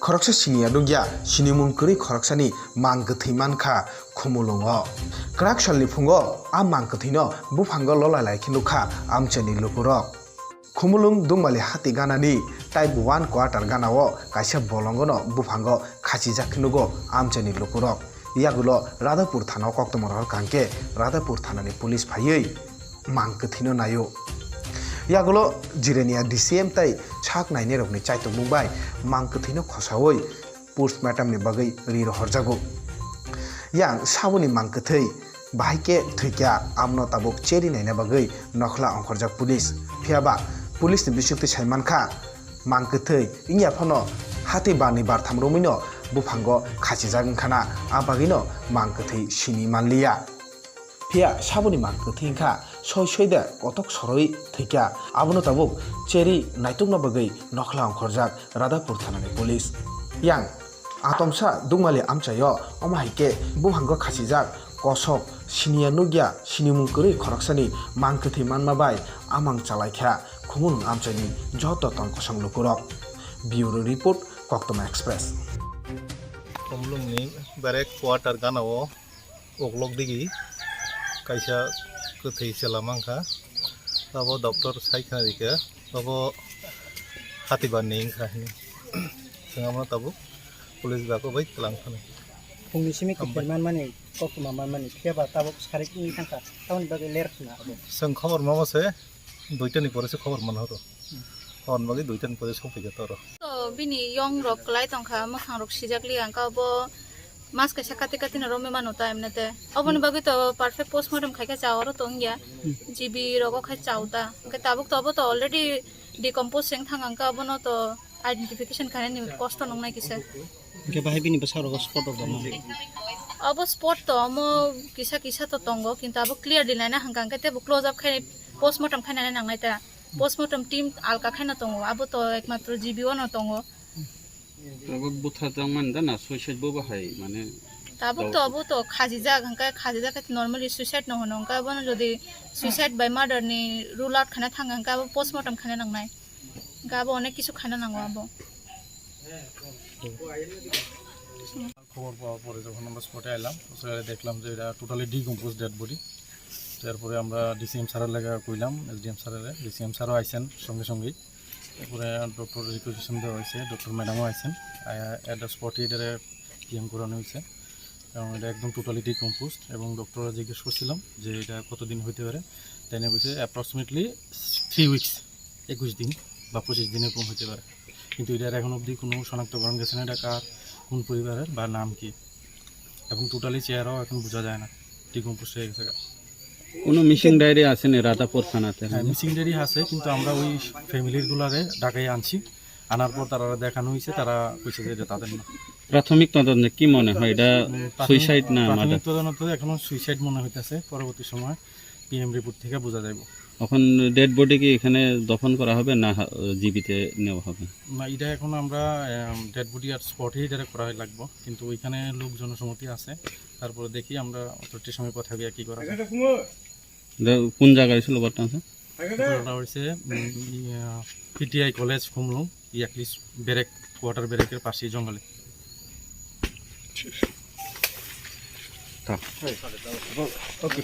खरकसा सिनिया दुगिया सिनिमुं करै खरकसानि mang गथै मानखा खुमुलुङो क्राक सालनि फुङो आ mang गथैनो बुफांगो ललायलाय खिनुखा आमचेनि लुकुरक खुमुलुं दुंमालि हाति गानानि टाइप 1 क्वार्टार गानाओ काइसा बलंगनो बुफांगो खासि जाखिनुगो आमचेनि लुकुरक यागुलो राधापुर थानाव कक्तमरहर कांके राधापुर थानानि पुलिस फायै mang गथैनो नायो यागुलो जिरेनिया DCM ताई छाक नाइने रकनि चाइतो मुंबाई mang गथैनो खसावै पोस्टमार्टमनि बागै रिर हरजागो yang sabuni mang गथै बाहायके थैक्या आमनो ताबुक चेरि नाइना बागै नखला अंखरजाक पुलिस फियाबा पुलिसनि बिसुक्ति साइमानखा mang गथै इनिया फनो हाति बारनि बारथाम रोमिनो बुफांगो खासि जागोन खाना आबागिनो mang गथै सिनि मानलिया फिया साबुनि mang गथैखा सय सयदे कतक सरoi थैक्या आबनो ताबुक चेरि नाइतुकना बागै नखला अंखरजाक राधापुर थानानि पुलिस yang आतमसा दुंमालि आमचायो अमाहिके बुफांगो खासिजाक कसक सिनिया नुगिया सिनिमुं करै खरकसानि mang गथै मानमाबाय आमां चालायख्या खुमुन आमचानि जत तंक संलुकुरक ब्यूरो रिपोर्ट कक्तमा एक्सप्रेस खुमुलुंनि बारेक क्वार्टार गानाओ ओगलक दिगि काइसा गथै सेलामांखा बाबो डक्टर साइखारिके बाबो हातिबारनि इंखाहिनि जोंहा ताबो पुलिस बाको बै लांफानो फुंनिसिम कफरमान माने कक्तमा माने फियाबा ताबक सारिकनि थांखा टाउन बागै लेरखना जों खबर माबासे दुइटानि परेसो खबर मोनहरो हन बागै दुइटानि परे सफैगा तर तो बिनि यंग रक लाइ तंखा मखां रक सिजाकलि आंकाबो मास कैसा काते काते न रोमे मानो टाइम नते अबन बागै तो परफेक्ट पोस्टमार्टम खाइका चावर तो इंगिया जीबी रगो खाइ चाउता के ताबुक तो अब तो ऑलरेडी डिकम्पोज सेंग थांग आंका अबनो तो आइडेंटिफिकेशन खाने कष्ट नंगनाय किसे के बाहाय बिनि बसारो स्पॉट अफ अब स्पॉट तो मो किसा किसा तो तंगो किंतु अब क्लियर दिलायना हांगां के ते क्लोज अप खाइ पोस्टमार्टम खाइना नांनायता पोस्टमार्टम टीम आलका खाइना तंगो अब तो एकमात्र जीबी वन तंगो तब बुथा जंगमान दाना सुइसाइड बो बाहाय माने ताबुक तो अब तो खाजिजा हांका खाजिजा के नॉर्मली सुसाइड न होनो हांका बन जदि सुसाइड बाय मर्डर नि रूल आउट खाना थांगा हांका अब पोस्टमार्टम खाना नांनाय गाबो अनेक किछु खाना नांगो अब খবর পাওয়ার পরে যখন আমরা স্পটে এলাম সেখানে দেখলাম যে এটা টোটালি ডিকম্পোজ ডেড বডি তারপরে আমরা ডিসিএম স্যারের লেখা কইলাম এসডিএম স্যারের ডিসিএম স্যারও আইসেন সঙ্গে সঙ্গেই তারপরে ডক্টর রিকুয়েশন দেওয়া হয়েছে ডক্টর ম্যাডামও আইসেন অ্যাট দ্য স্পটে এটারে পিএম করানো হয়েছে এবং এটা একদম টোটালি ডিকম্পোজ এবং ডক্টররা জিজ্ঞেস করছিলাম যে এটা কতদিন হইতে পারে তাই না বলছে অ্যাপ্রক্সিমেটলি 3 উইকস 21 দিন বা 25 দিনের কম হতে পারে কিন্তু এটার এখন অবধি কোনো শনাক্তকরণ গেছে না এটা কার কোন পরিবারের বা নাম কি এবং টোটালি চেহারাও এখন বোঝা যায় না ডিকম্পোজ হয়ে গেছে কোনো মিসিং ডায়েরি আছে না রাধাপুর থানাতে হ্যাঁ মিসিং ডায়েরি আছে কিন্তু আমরা ওই ফ্যামিলির গুলারে ঢাকায় আনছি আনার পর তারা দেখানো হয়েছে তারা কইছে যে এটা তাদের না প্রাথমিক তদন্তে কি মনে হয় এটা সুইসাইড না প্রাথমিক তদন্তে এখনো সুইসাইড মনে হইতাছে পরবর্তী সময় পিএম রিপোর্ট থেকে বোঝা যাবে এখন ডেড বডি কি এখানে দফন করা হবে না জীবিতে নেওয়া হবে না এটা এখন আমরা ডেড বডি আর স্পটেই এটা করা লাগবে কিন্তু ওইখানে লোক জনসম্মতি আছে তারপরে দেখি আমরা অথরিটির সঙ্গে কথা বলে কি করা যায় কোন জায়গায় ছিল বর্তমানে ওটা হচ্ছে পিটিআই কলেজ খুমলুং ইয়াকলিস ব্রেক কোয়ার্টার ব্রেকের পাশেই জঙ্গলে ओके